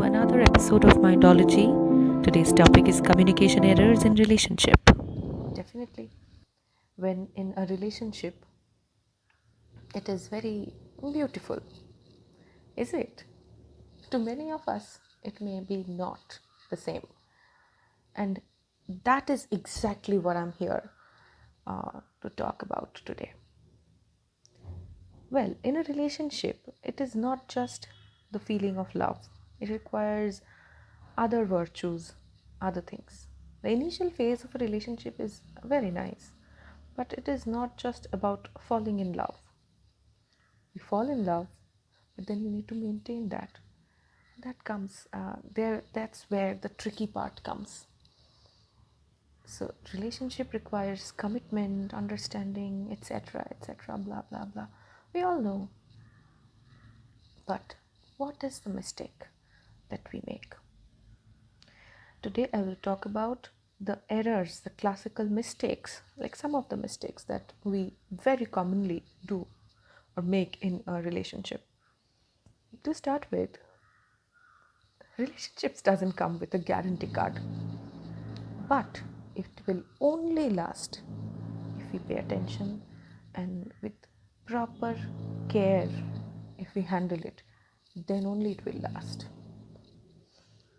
to another episode of Mindology. Today's topic is communication errors in relationship. Definitely, when in a relationship, it is very beautiful, is it? To many of us, it may be not the same. And that is exactly what I'm here to talk about today. Well, in a relationship, it is not just the feeling of love, it requires other virtues, other things. The initial phase of a relationship is very nice, but it is not just about falling in love. You fall in love, but then you need to maintain that. That comes there. That's where the tricky part comes. So, relationship requires commitment, understanding, etc., etc., blah blah blah. We all know. But what is the mistake that we make? Today I will talk about the errors, the classical mistakes, like some of the mistakes that we very commonly do or make in a relationship. To start with, relationships doesn't come with a guarantee card, but it will only last if we pay attention and with proper care. If we handle it, then only it will last.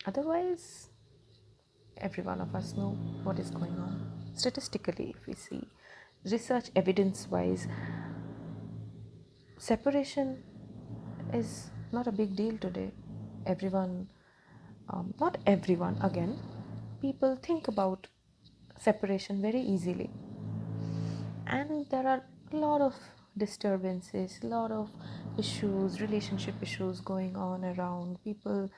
Otherwise, every one of us know what is going on. Statistically, if we see research evidence wise, separation is not a big deal today. Everyone, not everyone, again, people think about separation very easily. And there are a lot of disturbances, a lot of issues, relationship issues going on around. People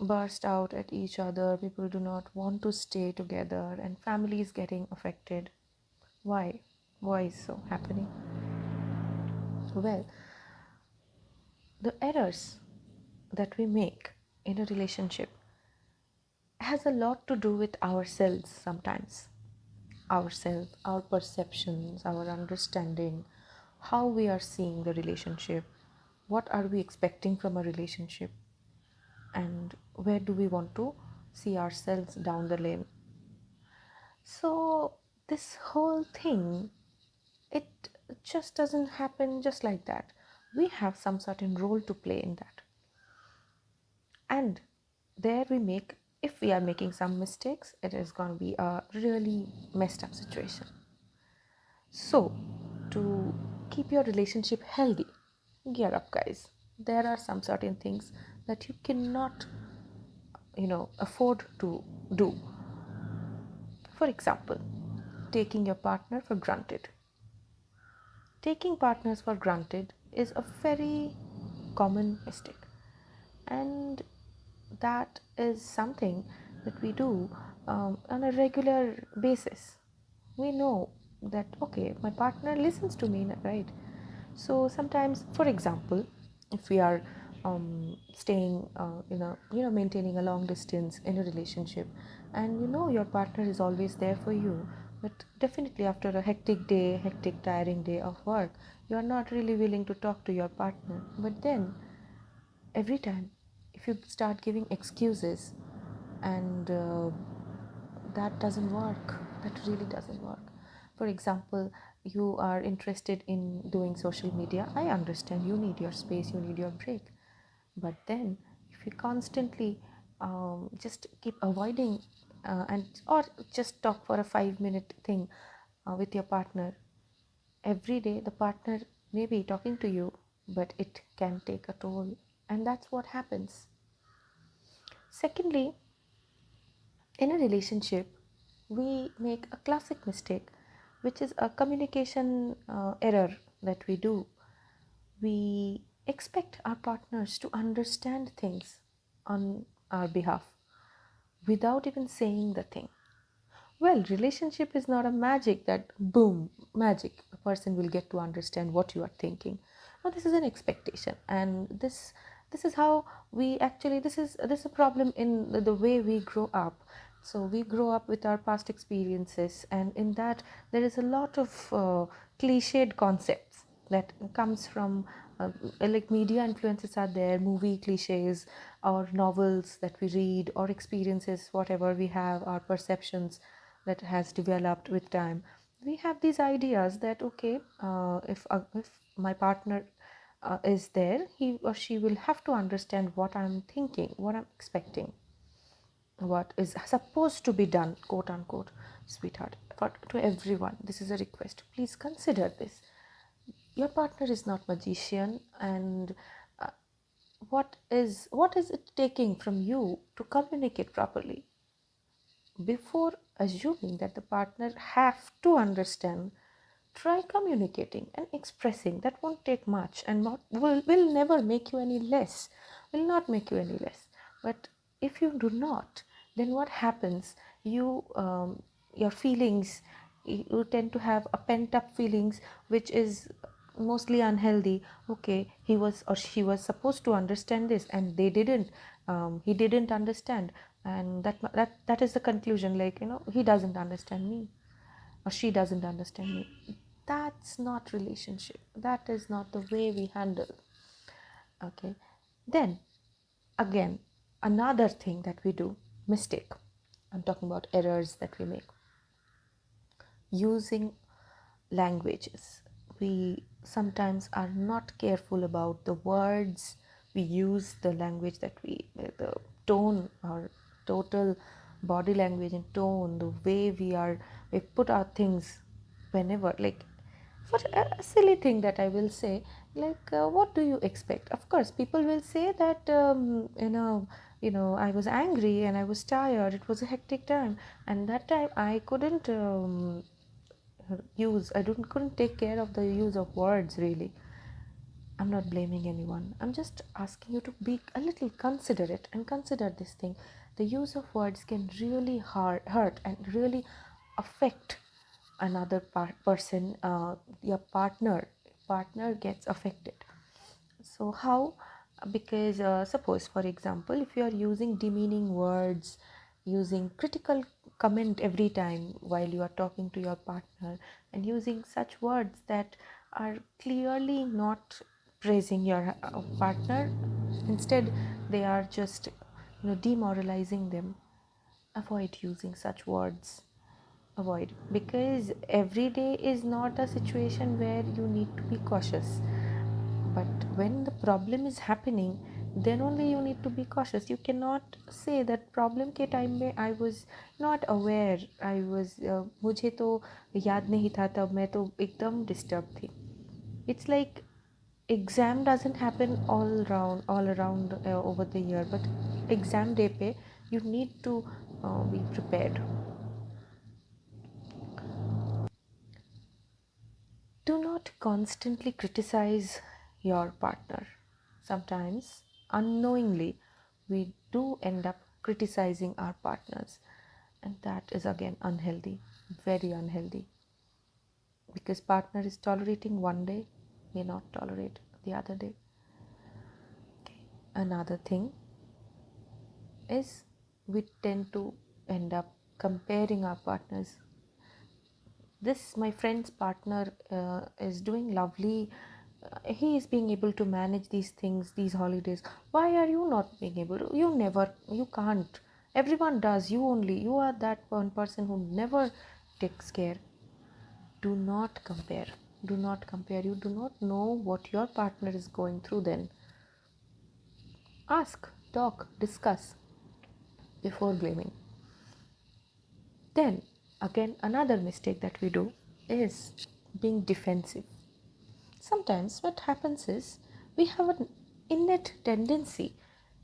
burst out at each other, people do not want to stay together, and families getting affected. Why? Why is so happening? Well, the errors that we make in a relationship has a lot to do with ourselves sometimes. Ourselves, our perceptions, our understanding, how we are seeing the relationship, what are we expecting from a relationship, and where do we want to see ourselves down the lane. So, this whole thing, it just doesn't happen just like that. We have some certain role to play in that. And there we make, if we are making some mistakes, it is going to be a really messed up situation. So, to keep your relationship healthy, gear up, guys. There are some certain things that you cannot, afford to do. For example, taking your partner for granted. Taking partners for granted is a very common mistake, and that is something that we do on a regular basis. We know that, okay, my partner listens to me, right? So sometimes, for example, if we are staying maintaining a long distance in a relationship, and your partner is always there for you, but definitely after a hectic tiring day of work, you are not really willing to talk to your partner. But then every time, if you start giving excuses, and that doesn't work, that really doesn't work. For example, you are interested in doing social media. I understand you need your space, you need your break. But then if you constantly just keep avoiding and or just talk for a 5-minute thing with your partner every day, the partner may be talking to you, but it can take a toll, and that's what happens. Secondly, in a relationship, we make a classic mistake, which is a communication error that we do. We expect our partners to understand things on our behalf without even saying the thing. Well, relationship is not a magic that boom, magic, a person will get to understand what you are thinking. No, this is an expectation, and this is how we actually, this is a problem in the way we grow up. So we grow up with our past experiences, and in that there is a lot of cliched concepts that comes from like media influences are there, movie cliches, or novels that we read, or experiences, whatever we have, our perceptions that has developed with time. We have these ideas that okay, if my partner is there, he or she will have to understand what I'm thinking, what I'm expecting, what is supposed to be done, quote unquote. Sweetheart, for to everyone, this is a request, please consider this. Your partner is not magician, and uh, what is it taking from you to communicate properly? Before assuming that the partner have to understand, try communicating and expressing. That won't take much, and will never make you any less, will not make you any less. But if you do not, then what happens? Your feelings, you tend to have a pent up feelings, which is mostly unhealthy. Okay, he was or she was supposed to understand this, and they didn't. He didn't understand, and that is the conclusion. Like, he doesn't understand me, or she doesn't understand me. That's not relationship. That is not the way we handle. Okay. Then again, another thing that we do, mistake. I'm talking about errors that we make. Using languages. We sometimes are not careful about the words we use, the language that the tone, our total body language and tone, the way we put our things whenever, like, for a silly thing that I will say, like, what do you expect? Of course, people will say that, I was angry and I was tired. It was a hectic time, and that time I couldn't couldn't take care of the use of words really. I'm not blaming anyone, I'm just asking you to be a little considerate and consider this thing. The use of words can really hurt and really affect another person. Your partner gets affected. So how? Because suppose, for example, if you are using demeaning words, using critical comment every time while you are talking to your partner, and using such words that are clearly not praising your partner, instead they are just demoralizing them, avoid using such words. Avoid, because every day is not a situation where you need to be cautious. But when the problem is happening, then only you need to be cautious. You cannot say that problem के time में I was not aware, I was मुझे तो याद नहीं था, तब मैं तो एकदम disturbed थी. It's like exam doesn't happen all around over the year, but exam day पे you need to be prepared. Do not constantly criticize your partner. Sometimes, unknowingly, we do end up criticizing our partners, and that is again unhealthy, very unhealthy. Because partner is tolerating one day, may not tolerate the other day. Okay. Another thing is, we tend to end up comparing our partners. This, my friend's partner is doing lovely. He is being able to manage these things, these holidays. Why are you not being able to? You can't. Everyone does. You only. You are that one person who never takes care. Do not compare. Do not compare. You do not know what your partner is going through then. Ask, talk, discuss before blaming. Then, again, another mistake that we do is being defensive. Sometimes what happens is, we have an innate tendency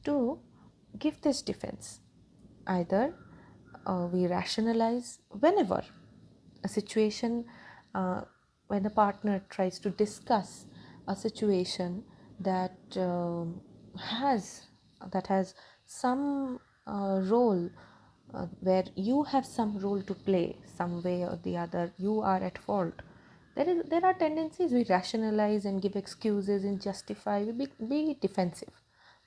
to give this defense. Either we rationalize whenever a situation, uh, when a partner tries to discuss a situation that has some role, where you have some role to play, some way or the other you are at fault. There are tendencies, we rationalize and give excuses and justify, we be defensive.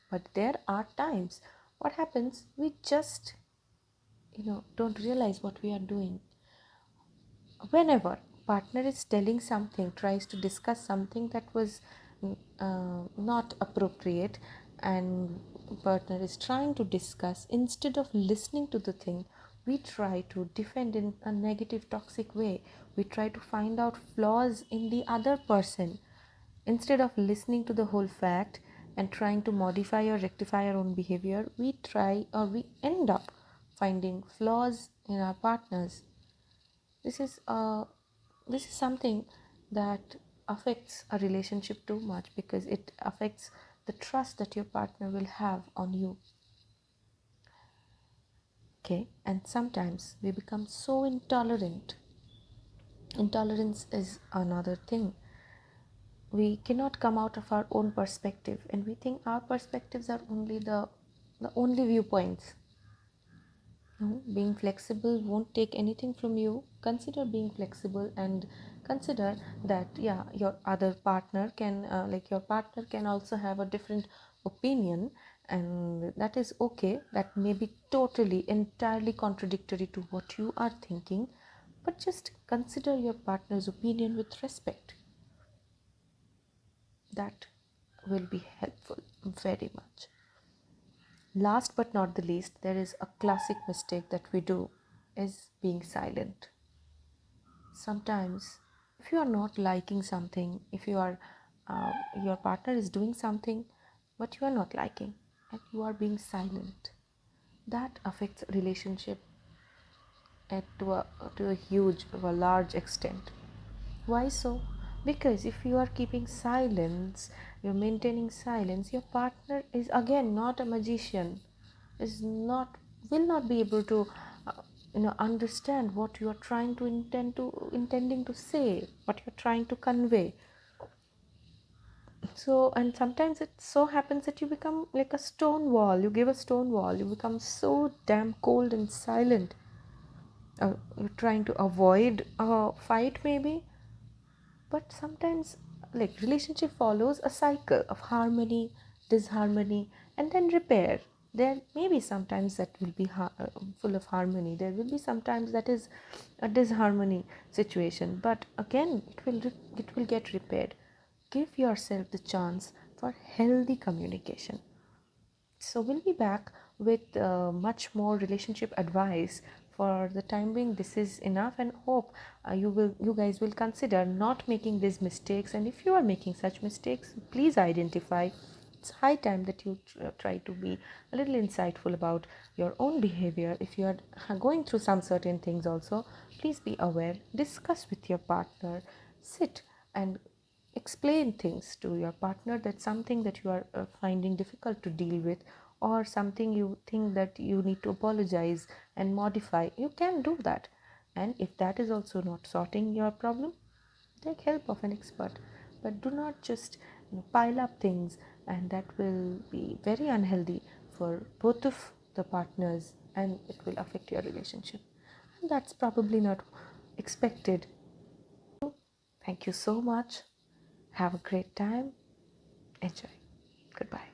But there are times, what happens, we just don't realize what we are doing. Whenever partner is telling something, tries to discuss something that was not appropriate and partner is trying to discuss, instead of listening to the thing, we try to defend in a negative toxic way. We try to find out flaws in the other person instead of listening to the whole fact and trying to modify or rectify our own behavior. We try, or we end up finding flaws in our partners. this is uh, this is something that affects a relationship too much, because it affects the trust that your partner will have on you. Okay, and sometimes we become so intolerant. Intolerance is another thing. We cannot come out of our own perspective, and we think our perspectives are only the only viewpoints. No, being flexible won't take anything from you. Consider being flexible, and consider that yeah, your other partner can like your partner can also have a different opinion, and that is okay. That may be totally entirely contradictory to what you are thinking, but just consider your partner's opinion with respect. That will be helpful very much. Last but not the least, there is a classic mistake that we do, is being silent. Sometimes, if you are not liking something, if you are your partner is doing something but you are not liking, and you are being silent, that affects relationship to a huge, to a large extent. Why so? Because if you are keeping silence, you're maintaining silence, your partner is again not a magician, is not will not be able to understand what you are trying to intending to say, what you're trying to convey. So, and sometimes it so happens that you become like a stone wall. You give a stone wall, you become so damn cold and silent. You're trying to avoid a fight maybe, but sometimes like relationship follows a cycle of harmony, disharmony, and then repair. There may be sometimes that will be full of harmony, there will be sometimes that is a disharmony situation, but again it will get repaired. Give yourself the chance for healthy communication. So we'll be back with much more relationship advice. For the time being, this is enough, and hope you guys will consider not making these mistakes. And if you are making such mistakes, please identify. It's high time that you try to be a little insightful about your own behavior. If you are going through some certain things also, please be aware. Discuss with your partner. Sit and explain things to your partner, that something that you are finding difficult to deal with, or something you think that you need to apologize and modify, you can do that. And if that is also not sorting your problem, take help of an expert. But do not just pile up things, and that will be very unhealthy for both of the partners, and it will affect your relationship, and that's probably not expected. Thank you so much. Have a great time. Enjoy. Goodbye.